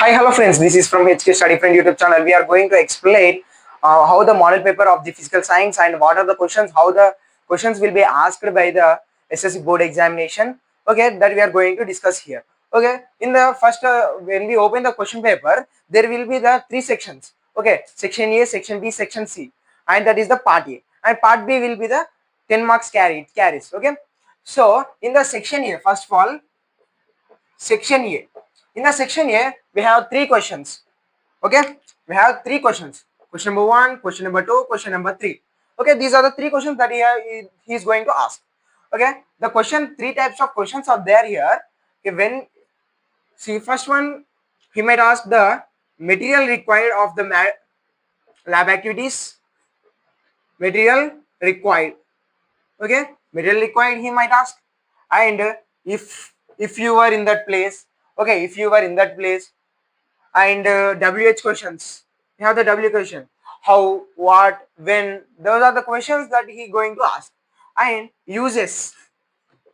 Hi, hello friends. This is from HK Study Friend YouTube channel. We are going to explain how the model paper of the physical science and what are the questions, how the questions will be asked by the SSC board examination. Okay, that we are going to discuss here. Okay, in the first, when we open the question paper, there will be the three sections. Okay, section A, section B, section C, and that is the part A. And part B will be the 10 marks carries. Okay, so in the section A, first of all, section A. In the section A, we have three questions. Okay, we have three questions. Question number one, question number two, question number three. Okay, these are the three questions that he is going to ask. Okay, the question, three types of questions are there here. Okay, when see first one, he might ask the material required of the lab activities. Material required. Okay, material required he might ask, and if you were in that place. Okay, if you were in that place, and WH questions. You have the W question. How, what, when. Those are the questions that he going to ask. And uses.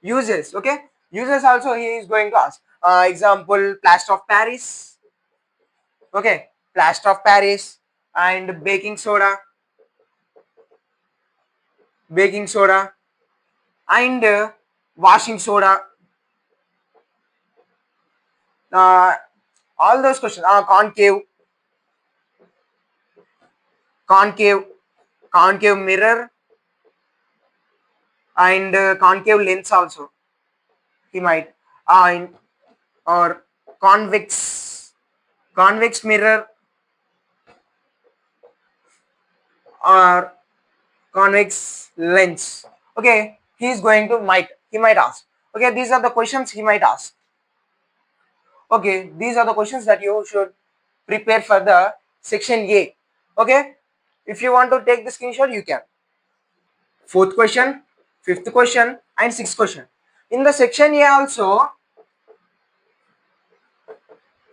Okay. Uses also he is going to ask. Example, plaster of Paris. Okay. Plaster of Paris and baking soda. Baking soda and washing soda. Uh, all those questions. Concave, concave mirror and concave lens also he might, and or convex mirror or convex lens. Okay, he might ask. Okay, these are the questions he might ask. Okay, these are the questions that you should prepare for the section A. Okay, if you want to take the screenshot, you can. Fourth question, fifth question, and sixth question. In the section A also,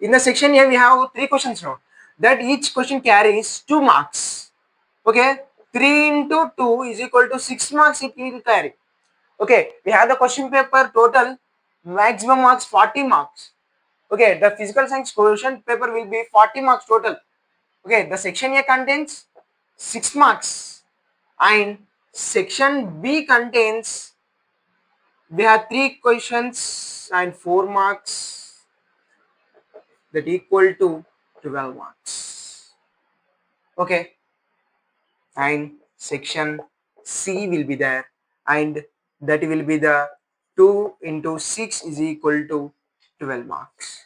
we have three questions now. That each question carries 2 marks. Okay, 3 into 2 is equal to 6 marks it will carry. Okay, we have the question paper total maximum marks 40 marks. Okay, the physical science question paper will be 40 marks total. Okay, the section A contains 6 marks and section B contains, we have 3 questions and 4 marks, that equal to 12 marks. Okay, and section C will be there, and that will be the 2 into 6 is equal to 12 marks.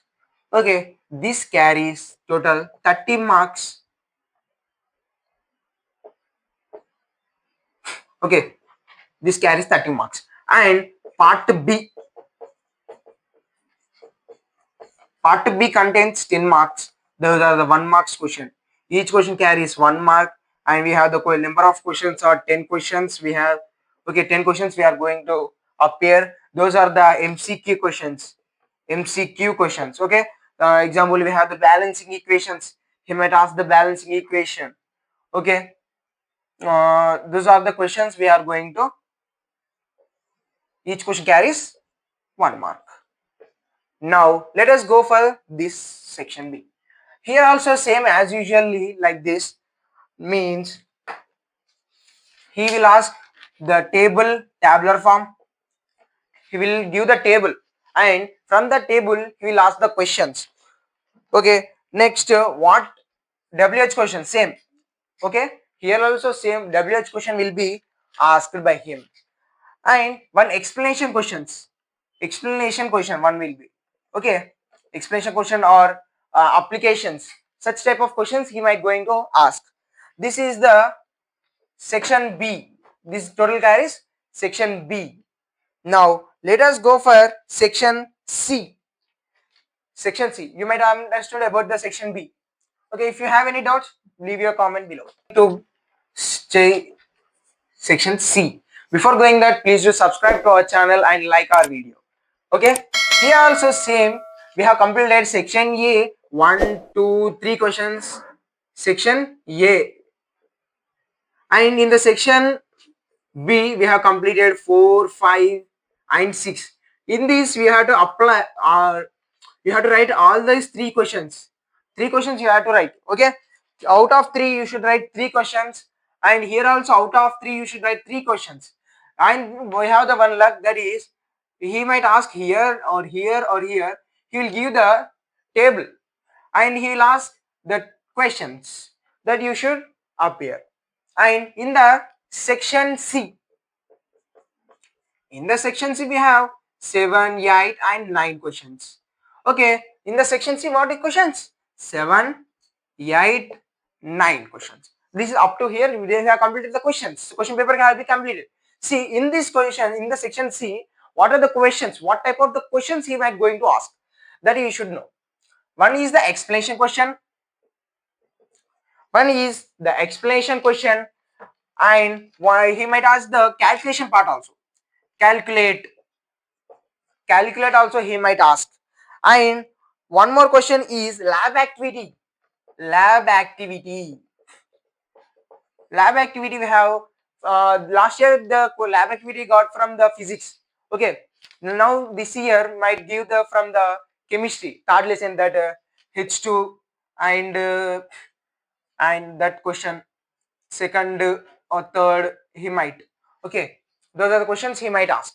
Okay, this carries total 30 marks. Okay, this carries 30 marks. And part B contains 10 marks. Those are the 1 marks question. Each question carries 1 mark, and we have the number of questions are 10 questions. We have 10 questions we are going to appear. Those are the MCQ questions. Okay, example, we have the balancing equations. He might ask the balancing equation. Okay, those are the questions we are going to. Each question carries 1 mark. Now let us go for this section B. Here also same as usually like this, means he will ask the tabular form. He will give the table, and from the table he will ask the questions. Okay, next what WH question, same. Okay, here also same WH question will be asked by him, and one explanation question one will be. Okay, explanation question or applications, such type of questions he might going to ask. This is the section B. This total carries section B. Now let us go for section C. Section C, you might have understood about the section B. Okay, if you have any doubts, leave your comment below. To stay section C. Before going that, please do subscribe to our channel and like our video. Okay, here also same, we have completed section A, 1, 2, 3 questions, section A, and in the section B we have completed 4, 5 and 6. In this we have to apply we have to write all these 3 questions. Three questions you have to write. Okay, out of three you should write three questions, and here also out of three you should write three questions. And we have the one luck, that is he might ask here or here or here. He will give the table and he will ask the questions that you should appear. And in the section C, we have 7, 8 and 9 questions. Okay, in the section C, what are questions? 7, 8, 9 questions. This is up to here. They have completed the questions. Question paper has been completed. See, in this question, in the section C, what are the questions? What type of the questions he might going to ask? That you should know. One is the explanation question. One is the explanation question, and why he might ask the calculation part also. Calculate also he might ask. And one more question is lab activity. Lab activity we have last year the lab activity got from the physics. Okay, now this year might give the from the chemistry third lesson, that H2 and that question second or third he might. Okay, those are the questions he might ask.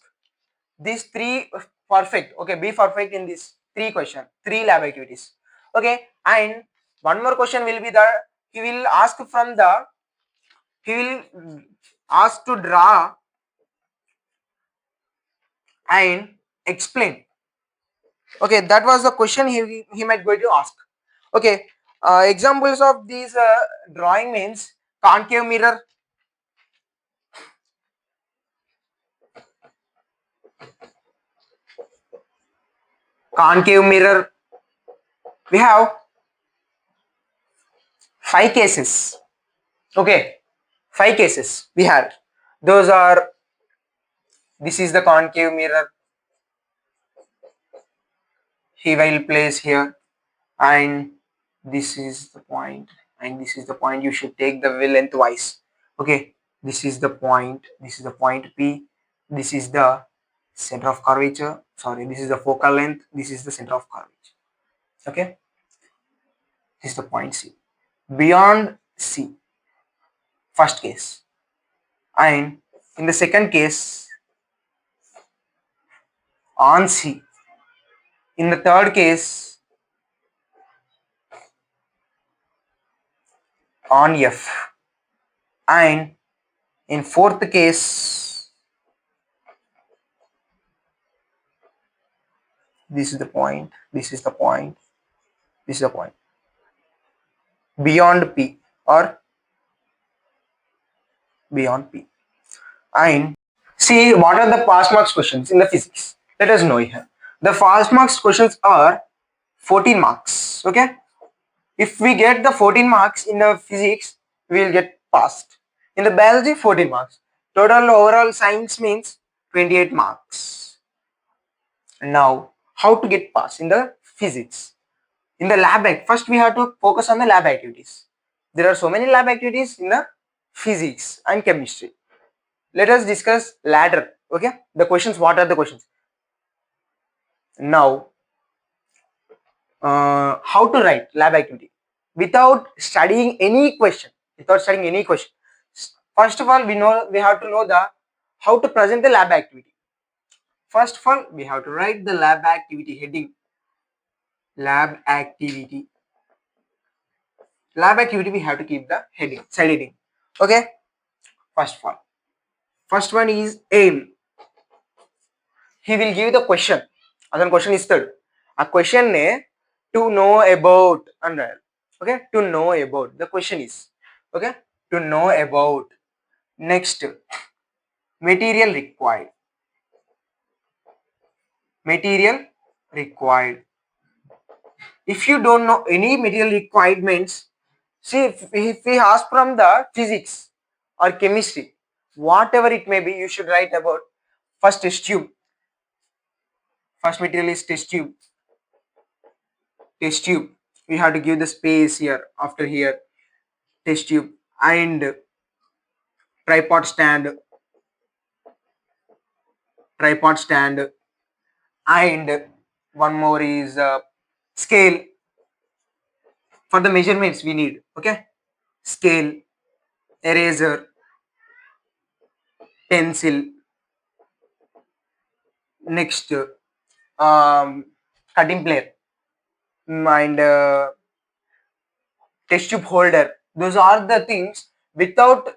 These three perfect. Okay, be perfect in this three question, three lab activities. Okay, and one more question will be that he will ask from the, he will ask to draw and explain. Okay, that was the question he might going to ask. Okay, examples of these drawing means concave mirror, we have 5 cases. Okay, 5 cases we had. Those are, this is the concave mirror he will place here, and this is the point, and this is the point. You should take the lengthwise. Okay, this is the point, this is the point P, this is the center of curvature, sorry, this is the focal length, this is the center of curvature. Okay, this is the point C. Beyond C, first case, and in the second case on C, in the third case on F, and in fourth case, this is the point, this is the point, this is the point beyond P or beyond P. And see, what are the pass marks questions in the physics? Let us know here. The pass marks questions are 14 marks. Okay, if we get the 14 marks in the physics, we will get passed. In the biology, 14 marks. Total overall science means 28 marks. Now, how to get passed in the physics? In the lab, first we have to focus on the lab activities. There are so many lab activities in the physics and chemistry. Let us discuss ladder. Okay, the questions, what are the questions? Now, how to write lab activity without studying any question. First of all, we have to know the how to present the lab activity. First of all, we have to write the lab activity heading. Lab activity we have to keep the heading, side heading. Okay, first of all, first one is aim. He will give the question. Other question is third. A question to know about, okay, to know about, the question is, okay, to know about. Next, material required. If you don't know any material requirements, see, if we ask from the physics or chemistry, whatever it may be, you should write about first test tube. First material is test tube. We have to give the space here, after here, test tube, and tripod stand, and one more is scale. For the measurements we need, okay, scale, eraser, pencil, next cutting plate, and test tube holder. Those are the things without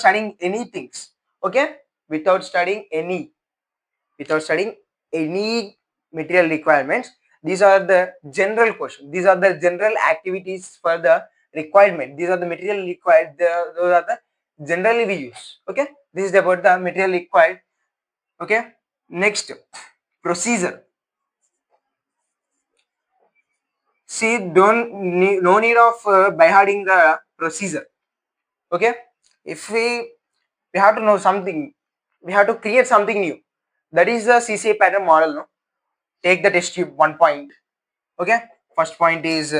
studying any things, okay, without studying any material requirements. These are the general questions, these are the general activities for the requirement, these are the material required, those are the generally we use, okay. This is about the material required, okay. Next, procedure. See, no need of by hearting the procedure, okay. If we have to know something, we have to create something new. That is the CCA pattern model, no. Take the test tube, 1 point, okay. First point is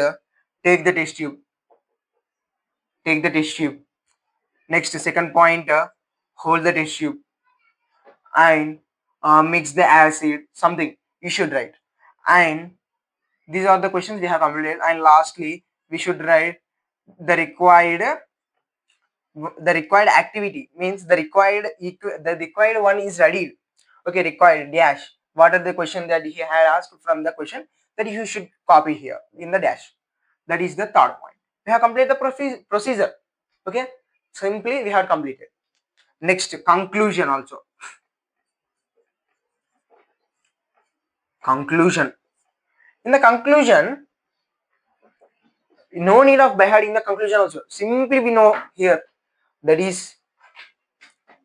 take the test tube, take the test tube. Next, second point, hold the test tube and mix the acid, something you should write. And these are the questions we have completed. And lastly, we should write the required activity, means the required one is ready, okay. Required dash, what are the questions that he had asked from the question that you should copy here in the dash. That is the third point. We have completed the procedure, okay. Simply we have completed. Next, conclusion also. Conclusion. In the conclusion, no need of by heart in the conclusion also. Simply we know here, that is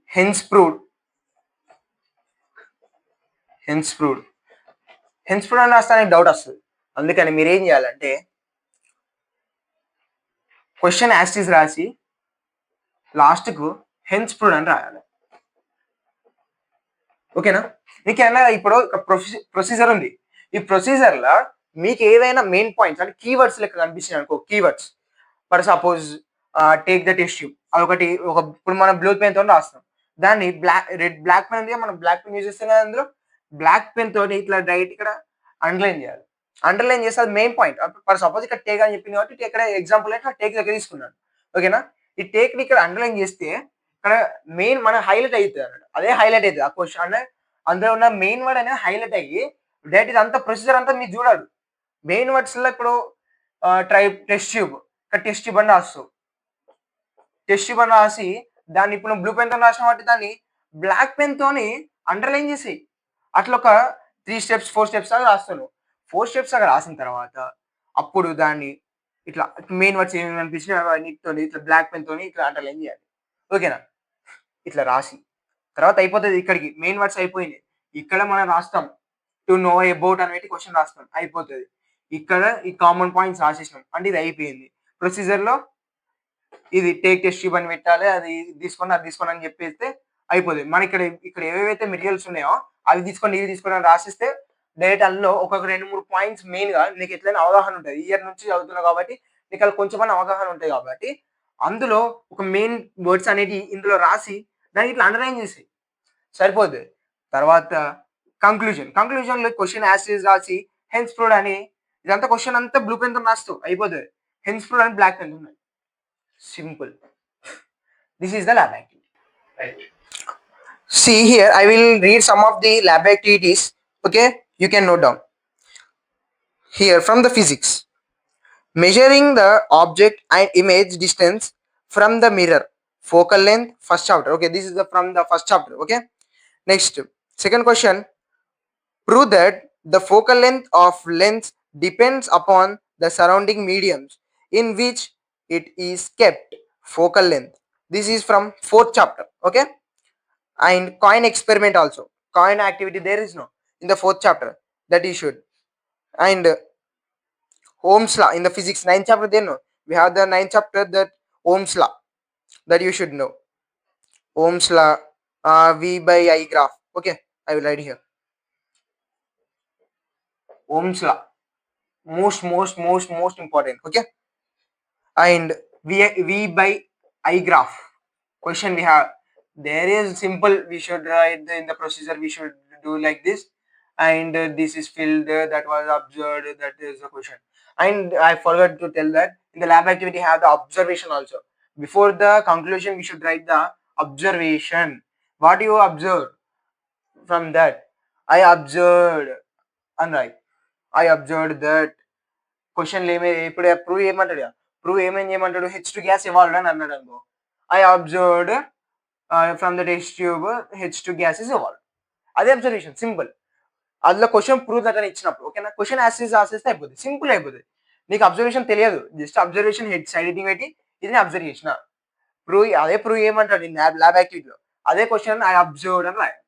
hence proved. Hence proved. Hence proved అని రాస్తానే doubt వస్తుంది. అందుకని మీరు ఏం చేయాలంటే question యాస్టీస్ రాసి లాస్ట్కు hence proved అని రాయాలి, ఓకేనా. మీకేమైనా ఇప్పుడు ప్రొసీజర్ ఉంది, ఈ ప్రొసీజర్లో మీకు ఏదైనా మెయిన్ పాయింట్స్ అంటే కీవర్డ్స్ లెక్క కనిపిస్తున్నాయి అనుకో, keywords for suppose take the test tube, అదొకటి ఇప్పుడు మనం బ్లూ పెన్ తో రాస్తాం, దాన్ని బ్లాక్ పెన్ ఉంది, మనం బ్లాక్ పెన్ యూజ్ చేస్తాం కదా, అందులో బ్లాక్ పెన్ తోటి ఇట్లా డైరెక్ట్ ఇక్కడ అండర్లైన్ చేయాలి. అండర్లైన్ చేస్తే అది మెయిన్ పాయింట్. ఫర్ సపోజ్ ఇక్కడ టేక్ అని చెప్పింది కాబట్టి ఇక్కడ ఎగ్జాంపుల్ అయితే టేక్ దగ్గర తీసుకున్నాను, ఓకేనా. ఈ టేక్ ని ఇక్కడ అండర్లైన్ చేస్తే ఇక్కడ మెయిన్ మన హైలైట్ అవుతుంది అన్నట్టు, అదే హైలైట్ అవుతుంది ఆ క్వశ్చన్ అంటే అందులో ఉన్న మెయిన్ వర్డ్ అనేది హైలైట్ అయ్యి డైరెక్ట్ అంతా ప్రొసీజర్ అంతా మీరు చూడాలి. మెయిన్ వర్డ్స్ లో ఇప్పుడు టెస్ట్ ట్యూబ్, ఇక్కడ టెస్ట్ ట్యూబ్ అని రాస్తావు, టెస్ట్ ట్యూబ్ అని రాసి దాన్ని ఇప్పుడు బ్లూ పెన్ తో రాసిన కాబట్టి దాన్ని బ్లాక్ పెన్ తోని అండర్లైన్ చేసి అట్లా ఒక 3 స్టెప్స్ 4 స్టెప్స్ దాకా రాస్తాను. 4 స్టెప్స్ అక్కడ రాసిన తర్వాత అప్పుడు దాన్ని ఇట్లా మెయిన్ వర్డ్స్ ఏమేమి అనిపించినా నీటితో ఇట్లా బ్లాక్ పెన్ తోని ఇట్లా అండర్లైన్ చేయాలి, ఓకేనా. ఇట్లా రాసి తర్వాత అయిపోతుంది, ఇక్కడికి మెయిన్ వర్డ్స్ అయిపోయినాయి. ఇక్కడ మనం రాస్తాం టు నో అబౌట్ అని పెట్టి క్వశ్చన్ రాస్తాం, అయిపోతుంది. ఇక్కడ ఈ కామన్ పాయింట్స్ రాసేసినాం అంటే ఇది అయిపోయింది. ప్రొసీజర్ లో ఇది టేక్ టెస్ట్ ట్యూబ్ అని పెట్టాలి, అది తీసుకొని అది తీసుకొని అని చెప్పేస్తే అయిపోతుంది. మన ఇక్కడ ఏవేవైతే మెటీరియల్స్ ఉన్నాయో అవి తీసుకొని ఇవి తీసుకొని అని రాసిస్తే డైరెక్ట్ అందులో ఒక్కొక్క 2-3 పాయింట్స్ మెయిన్ గా నీకు ఎట్లయినా అవగాహన ఉంటుంది. ఇయర్ నుంచి చదువుతున్నావు కాబట్టి నీకు అది కొంచెం అవగాహన ఉంటాయి కాబట్టి అందులో ఒక మెయిన్ వర్డ్స్ అనేది ఇందులో రాసి దానికి ఇట్లా అండర్లైన్ చేసి సరిపోద్ది. తర్వాత కంక్లూజన్ లో క్వశ్చన్ యాసిస్ రాసి హెన్స్ ప్రూవ్డ్ అని ఇదంతా క్వశ్చన్ అంతా బ్లూ పెన్ తో రాస్తూ అయిపోతుంది. హెన్స్ ప్రూవ్డ్ అని బ్లాక్ పెన్ ఉన్నాయి. Simple. This is the lab activity. Right. See here, I will read some of the lab activities. Okay, you can note down. Here from the physics, measuring the object and image distance from the mirror, focal length, first chapter. Okay, this is from the first chapter. Okay, next, second question, prove that the focal length of lens depends upon the surrounding mediums in which it is kept. Focal length, this is from 4th chapter, okay. And coin experiment also, coin activity there is no in the 4th chapter that you should. And Ohm's law in the physics 9th chapter, there no, we have the 9th chapter, that Ohm's law that you should know. Ohm's law, V by I graph, okay, I will write here. Ohm's law, most important, okay. And V by I graph question we have, there is simple, we should write in the procedure, we should do like this, and this is filled, that was observed, that is the question. And I forgot to tell that in the lab activity have the observation also. Before the conclusion, we should write the observation. What you observe from that? I observed, and right. I observed that క్వశ్చన్లు ఇప్పుడు prove ఏమంటాడు, prove ఏమేం చేయమంటాడు, H2 gas evolved అని అన్నాడు అనుకో, I observed from the test tube H2 gas is evolved. అదే observation, simple. అందులో question prove that అని ఇచ్చినప్పుడు ఓకేనా, క్వశ్చన్ యాసిస్ రాసేస్తే అయిపోతుంది, సింపుల్ అయిపోతుంది. నీకు అబ్జర్వేషన్ తెలియదు, just observation head side heading పెట్టి ఇది అబ్జర్వ్ చేసిన, ప్రూవ్ అదే ప్రూవ్ ఏమంటాడు ల్యాబ్ యాక్టివిటీలో, అదే క్వశ్చన్ ఐ అబ్జర్వ్డ్ అని రాయాలి,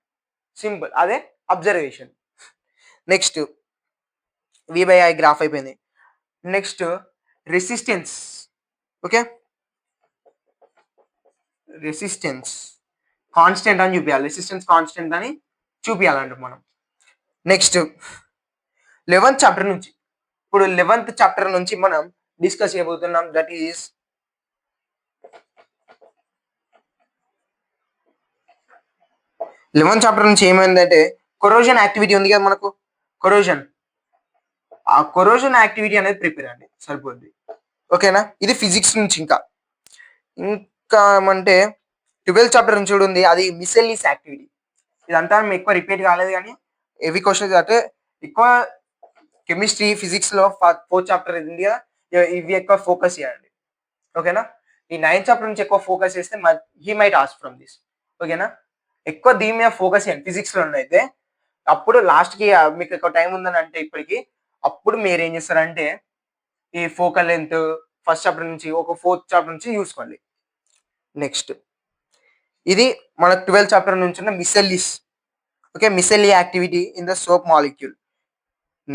సింపుల్, అదే observation. Next V by I graph అయిపోయింది. Next resistance. Okay, resistance constant అని చూపించాలి, రెసిస్టెన్స్ కాన్స్టెంట్ అని చూపించాలంట మనం. నెక్స్ట్ 11th చాప్టర్ నుంచి, ఇప్పుడు 11th చాప్టర్ నుంచి మనం డిస్కస్ చేయబోతున్నాం, దట్ ఈస్ 11th చాప్టర్ నుంచి ఏమైందంటే కొరోజన్ యాక్టివిటీ ఉంది కదా మనకు, కొరోజన్, ఆ కొరోజన్ యాక్టివిటీ అనేది ప్రిపేర్ అండి, సరిపోద్ది. ఓకేనా, ఇది ఫిజిక్స్ నుంచి. ఇంకా అంటే 12th చాప్టర్ నుంచి కూడా ఉంది, అది మిసెల్లీస్ యాక్టివిటీ. ఇదంతా ఎక్కువ రిపీట్ కాలేదు కానీ హెవీ క్వశ్చన్స్ అంటే ఎక్కువ కెమిస్ట్రీ ఫిజిక్స్ లో 4th చాప్టర్ ఉంది కదా, ఇవి ఎక్కువ ఫోకస్ చేయండి. ఓకేనా, ఈ 9th చాప్టర్ నుంచి ఎక్కువ ఫోకస్ చేస్తే he might ask from this. ఓకేనా, ఎక్కువ దీని మీద ఫోకస్ చేయండి ఫిజిక్స్ లో అయితే. అప్పుడు లాస్ట్ కి మీకు ఎక్కువ టైం ఉందని అంటే ఇప్పటికి, అప్పుడు మీరు ఏం చేస్తారంటే ఈ ఫోకల్ లెంత్ ఫస్ట్ చాప్టర్ నుంచి ఒక 4th చాప్టర్ నుంచి చూసుకోండి. నెక్స్ట్ ఇది మన 12th చాప్టర్ నుంచి ఉన్న మిసెల్లీస్. ఓకే, micelle activity in the soap molecule.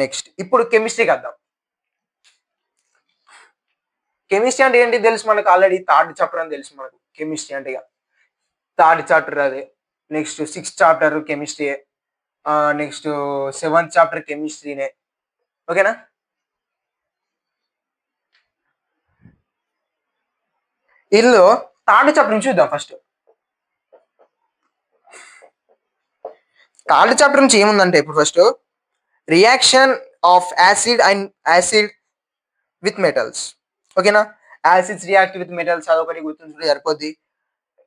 Next ఇప్పుడు కెమిస్ట్రీకి వద్దాం. కెమిస్ట్రీ అంటే ఏంటి తెలుసు మనకు, ఆల్రెడీ 3rd చాప్టర్ అని తెలుసు మనకు. కెమిస్ట్రీ అంటే ఇక 3rd చాప్టర్ అదే. Next 6th chapter chemistry, next 7th chapter కెమిస్ట్రీనే. ఓకేనా, ఇందులో 3rd చాప్టర్ నుంచి చూద్దాం. ఫస్ట్ 3rd చాప్టర్ నుంచి ఏముందంటే ఇప్పుడు first reaction of acid and acid with metals. ఓకేనా, యాసిడ్స్ రియాక్ట్ విత్ మెటల్స్, అదొకటి గుర్తుంచుకుంటే సరిపోద్ది.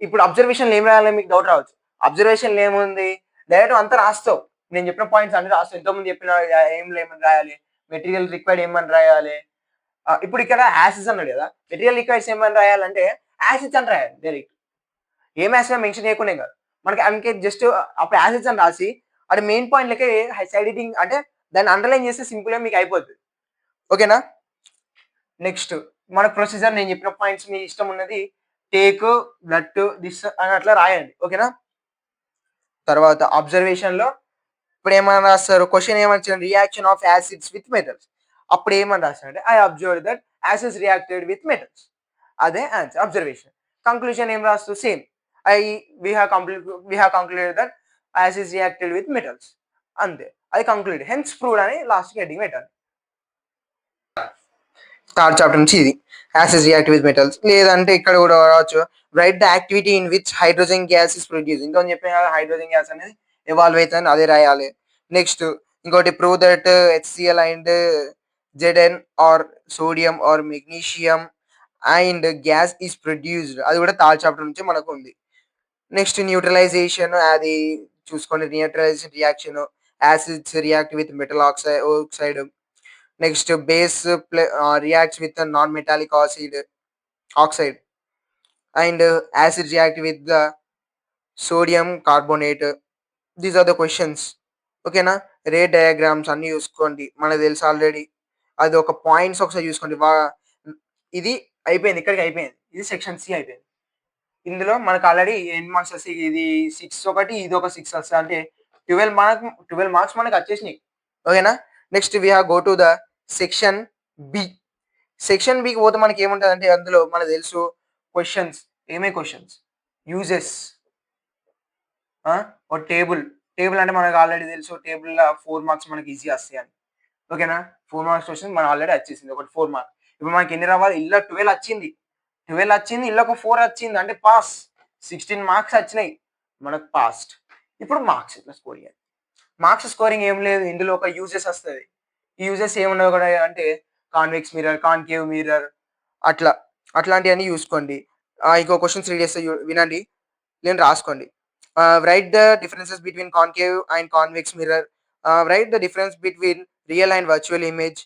ఇప్పుడు అబ్జర్వేషన్ ఏం రాయాలి మీకు డౌట్ రావచ్చు. అబ్జర్వేషన్ ఏముంది, డైరెక్ట్ అంతా రాస్తావు, నేను చెప్పిన పాయింట్స్ అన్ని రాస్తావు, ఎంతోమంది చెప్పిన ఏమని రాయాలి, మెటీరియల్ రిక్వైర్డ్ ఏమని రాయాలి. ఇప్పుడు ఇక్కడ యాసిడ్స్ అన్నాడు కదా, మెటీరియల్ రిక్వైర్స్ ఏమని రాయాలంటే యాసిడ్స్ అని రాయాలి డైరెక్ట్, ఏం యాసిడ్ మెన్షన్ చేయకుండా కాదు మనకి. అందుకే జస్ట్ అప్పుడు యాసిడ్స్ అని రాసి అది మెయిన్ పాయింట్ లెక్క సైడ్ ఎడిటింగ్ అంటే దాన్ని అండర్లైన్ చేస్తే సింపుల్ గా మీకు అయిపోతుంది. ఓకేనా, నెక్స్ట్ మన ప్రొసీజర్, నేను చెప్పిన పాయింట్స్ మీ ఇష్టం ఉన్నది టేక్ దట్ దిస్ అని అట్లా రాయండి. ఓకేనా, తర్వాత అబ్జర్వేషన్ లో ఇప్పుడు ఏమని రాస్తారు, క్వశ్చన్ ఏమని, reaction of acids with metals, అప్పుడు ఏమని రాస్తారంటే I observe that acids reacted with metals, అదే ఆన్సర్ అబ్జర్వేషన్. కంక్లూజన్ ఏం రాస్తూ same, we have concluded that acids reacted with metals, అంతే, అది కంక్లూడ్, హెన్స్ ప్రూవ్డ్ అని లాస్ట్ హెడ్డింగ్ పెట్టాలి. 3rd చాప్టర్ నుంచి ఇది యాసిడ్స్ రియాక్ట్ విత్ మెటల్స్. లేదంటే ఇక్కడ కూడా రావచ్చు, right the activity in which hydrogen gas is produce, ఇంకో చెప్పిన హైడ్రోజన్ గ్యాస్ అనేది ఎవాల్వ్ అవుతుంది, అదే రాయాలి. నెక్స్ట్ ఇంకోటి prove that HCl and Zn or sodium or magnesium and gas is produced, అది కూడా 3rd చాప్టర్ నుంచి మనకు ఉంది. నెక్స్ట్ న్యూట్రలైజేషన్, అది చూసుకోండి, neutralisation reaction, acids react with metal oxide. Next base reacts with non metallic oxide and acid react with the sodium carbonate. These are the questions. ఓకేనా, ray diagrams అన్ని చూసుకోండి, మనకు తెలుసు ఆల్రెడీ. అది ఒక పాయింట్స్ ఒకసారి చూసుకోండి. ఇది అయిపోయింది, ఇక్కడికి అయిపోయింది, ఇది సెక్షన్ సి అయిపోయింది. ఇందులో మనకు ఆల్రెడీ ఎన్ని మార్క్స్ వస్తాయి, ఇది 6 ఒకటి, ఇది ఒక 6 వస్తాయి, అంటే 12 మార్క్స్ మనకు వచ్చేసినాయి. ఓకేనా, next we have go to the section B. Section బికి పోతే మనకి ఏముంటుంది అంటే అందులో మనకు తెలుసు క్వశ్చన్స్, ఏమే క్వశ్చన్స్, యూజెస్, ఒక టేబుల్ అంటే మనకు ఆల్రెడీ తెలుసు, టేబుల్ 4 మార్క్స్ మనకి ఈజీ వస్తాయి అని. ఓకేనా, 4 మార్క్స్ క్వశ్చన్ మనం ఆల్రెడీ వచ్చేసింది, ఒకటి 4 మార్క్స్. ఇప్పుడు మనకి ఎన్ని రావాలి, ఇలా 12 వచ్చింది, ఇలా ఒక 4 వచ్చింది అంటే పాస్, 16 మార్క్స్ వచ్చినాయి మనకు పాస్ట్. ఇప్పుడు మార్క్స్ ఇట్లా స్కోర్ చేయాలి. మార్క్స్ స్కోరింగ్ ఏం లేదు, ఇందులో ఒక యూజెస్ వస్తుంది. ఈ యూజెస్ ఏమున్నాయి కూడా అంటే కాన్వెక్స్ మిర్రర్, కాన్కేవ్ మిర్రర్, అట్లా అట్లాంటివన్నీ చూసుకోండి. ఇంకో క్వశ్చన్స్ రీడ్ చేస్తే వినండి, నేను రాసుకోండి. Write the differences between concave and convex mirror, write the difference between real and virtual image,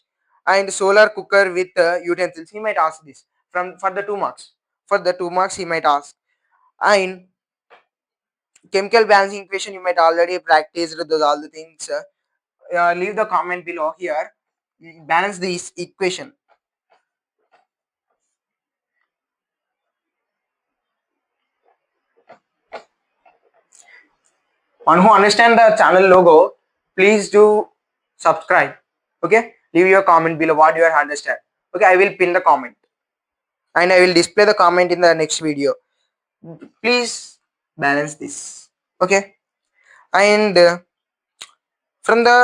and solar cooker with utensils. He might ask this from for the 2 marks. For the 2 marks, he might ask. And chemical balancing equation, you might already practiced those all the things. Leave the comment below here. Balance this equation. One who understand the channel logo, please do subscribe. Okay, leave your comment below what you understand. Okay, I will pin the comment and I will display the comment in the next video. Please balance this. Okay, and from the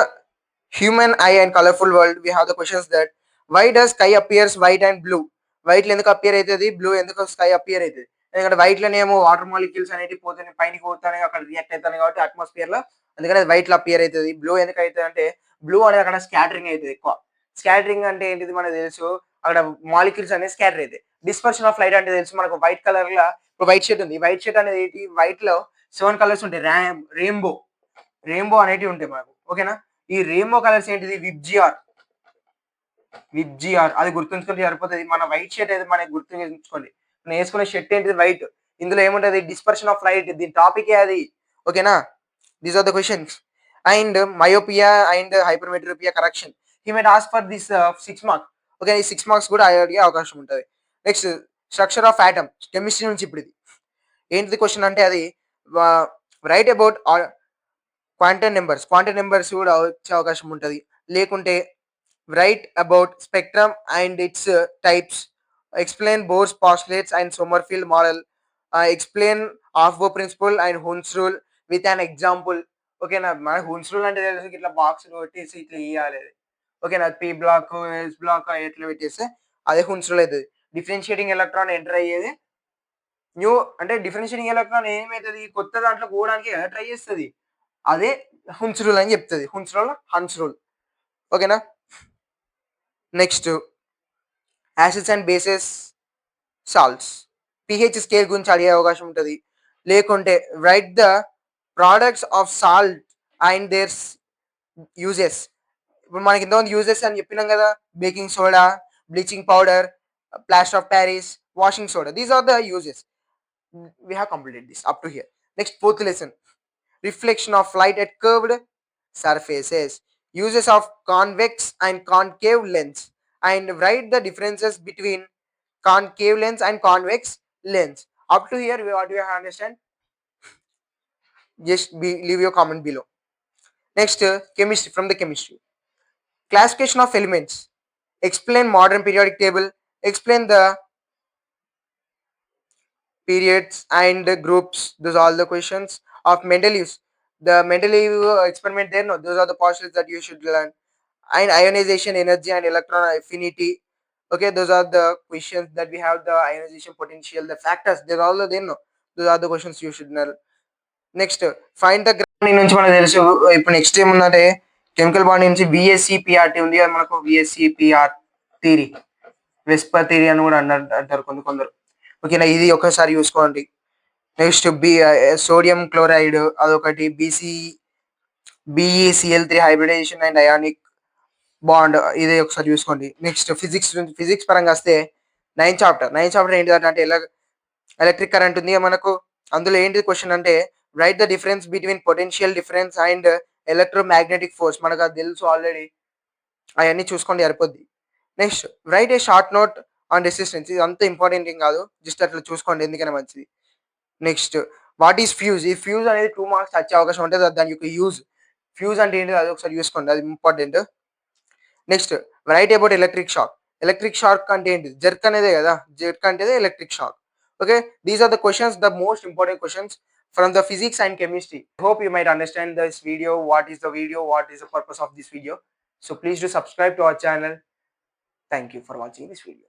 human eye and colorful world, we have the questions that why does sky appears white and blue? White ఎందుకు appear అవుతుంది, blue ఎందుకు sky appear అవుతుంది? ఎందుకంటే white లోనేమో water molecules అనేవి పోతున్నాయి, పైనకి పోతున్నాయి, అక్కడ రియాక్ట్ అవుతాయి కాబట్టి అట్మాస్ఫియర్ లో, అందుకని వైట్ లో అపియర్ అవుతుంది. బ్లూ ఎందుకు అవుతుంది అంటే బ్లూ అనేది అక్కడ స్కాటరింగ్ అవుతుంది ఎక్కువ. స్కాటరింగ్ అంటే ఏంటిది మనకు తెలుసు, అక్కడ మాలిక్యూల్స్ అనేది స్కాటర్ అవుతాయి. డిస్పర్షన్ ఆఫ్ లైట్ అంటే తెలుసు మనకు, వైట్ కలర్ లో ఇప్పుడు వైట్ షీట్ ఉంది, వైట్ షీట్ అనేది ఏంటి, వైట్ లో 7 కలర్స్ ఉంటాయి, రెయిన్బో రెయిన్బో అనేటివి ఉంటాయి మనకు. ఓకేనా, ఈ రెయిన్బో కలర్స్ ఏంటిది, విబ్జిఆర్ అది గుర్తుంచుకుంటే సరిపోతుంది. మన వైట్ షర్ట్ అయితే మనకి గుర్తుంచుకోండి, నేను వేసుకునే షర్ట్ ఏంటిది వైట్, ఇందులో ఏముంటది, డిస్పర్షన్ ఆఫ్ లైట్, దీని టాపికే అది. ఓకేనా, these are the questions. And myopia and hypermetropia correction, he might ask for this 6 marks. Okay, ఈ 6 marks కూడా అడిగే అవకాశం ఉంటుంది. Next structure of atom, chemistry నుంచి ఇప్పుడు ఇది ఏంటిది క్వశ్చన్ అంటే అది రైట్ అబౌట్ క్వాంటమ్ నెంబర్స్ కూడా వచ్చే అవకాశం ఉంటుంది. లేకుంటే write about spectrum and its types, explain Bohr's postulates and Sommerfeld model, explain Aufbau principle and Hund's rule with an example. ఓకేనా, మన హున్స్ రూల్ అంటే తెలుసు, ఇట్లా బాక్స్ కొట్టేసి ఇట్లా ఇవ్వాలి. ఓకేనా, పి బ్లాక్ ఎస్ బ్లాక్ ఎట్లా పెట్టేస్తే అదే హున్స్ రూల్ అవుతుంది. డిఫరెన్షియేటింగ్ ఎలక్ట్రాన్ ఎంటర్ అయ్యేది న్యూ, అంటే డిఫరెన్షియేటింగ్ ఎలక్ట్రాన్ ఏమవుతుంది, కొత్త దాంట్లో పోవడానికి ట్రై చేస్తుంది, అదే హున్స్ రూల్ అని చెప్తుంది. Hund's rule. ఓకేనా, next acids and bases, salts, pH scale గురించి అడిగే అవకాశం ఉంటుంది. లేకుంటే right the products of salt and their uses. ఇప్పుడు మనకి ఇంతకుముందు యూజెస్ అని చెప్పినాం కదా, baking soda, bleaching powder, plaster of Paris, washing soda, these are the uses. We have completed this up to here. Next, fourth lesson, reflection of light at curved surfaces, uses of convex and concave lens, and write the differences between concave lens and convex lens. Up to here, what do you understand? Just leave your comment below. Next, chemistry, from the chemistry, classification of elements, explain modern periodic table, explain the periods and groups. Those are all the questions of Mendeleev's. The Mendeleev experiment there, no, those are the postulates that you should learn. And ionization energy and electron affinity. Okay, those are the questions that we have, the ionization potential, the factors, they're all there, no. Those are the questions you should know. Next find the grand నుంచి మనకు తెలుసు. ఇప్పుడు next ఏముందంటే chemical bond నుంచి విఎస్సిపిఆర్టీ ఉంది కదా మనకు, VSEPR theory, VSEPR theory అని కూడా అంటారు కొందరు. ఓకేనా, ఇది ఒకసారి చూసుకోండి. నెక్స్ట్ సోడియం క్లోరైడ్ అదొకటి, బిఈసిఎల్3 హైబ్రిడైజేషన్ అండ్ అయానిక్ బాండ్, ఇది ఒకసారి చూసుకోండి. నెక్స్ట్ ఫిజిక్స్ పరంగా వస్తే నైన్త్ చాప్టర్ ఏంటిదంటే ఎలక్ట్రిక్ కరెంట్ ఉంది మనకు. అందులో ఏంటి క్వశ్చన్ అంటే right the difference between potential difference and electromagnetic force, మనకు అది తెలుసు ఆల్రెడీ, అవన్నీ చూసుకోండి సరిపోద్ది. Next right A short note on resistance, ఇది అంత ఇంపార్టెంట్ ఏం కాదు, జస్ట్ అట్లా చూసుకోండి ఎందుకైనా మంచిది. నెక్స్ట్ వాట్ ఈస్ ఫ్యూజ్, ఈ ఫ్యూజ్ అనేది 2 marks వచ్చే అవకాశం ఉంటుంది, దాని యొక్క యూజ్, ఫ్యూజ్ అంటే ఏంటి అది ఒకసారి చూసుకోండి, అది important. Next write about electric shock అంటే ఏంటి, జర్క్ అనేదే కదా, జర్క్ అంటే electric shock. Okay, these are the questions, the most important questions from the physics and chemistry. I hope you might understand this video, what is the purpose of this video. So please do subscribe to our channel. Thank you for watching this video.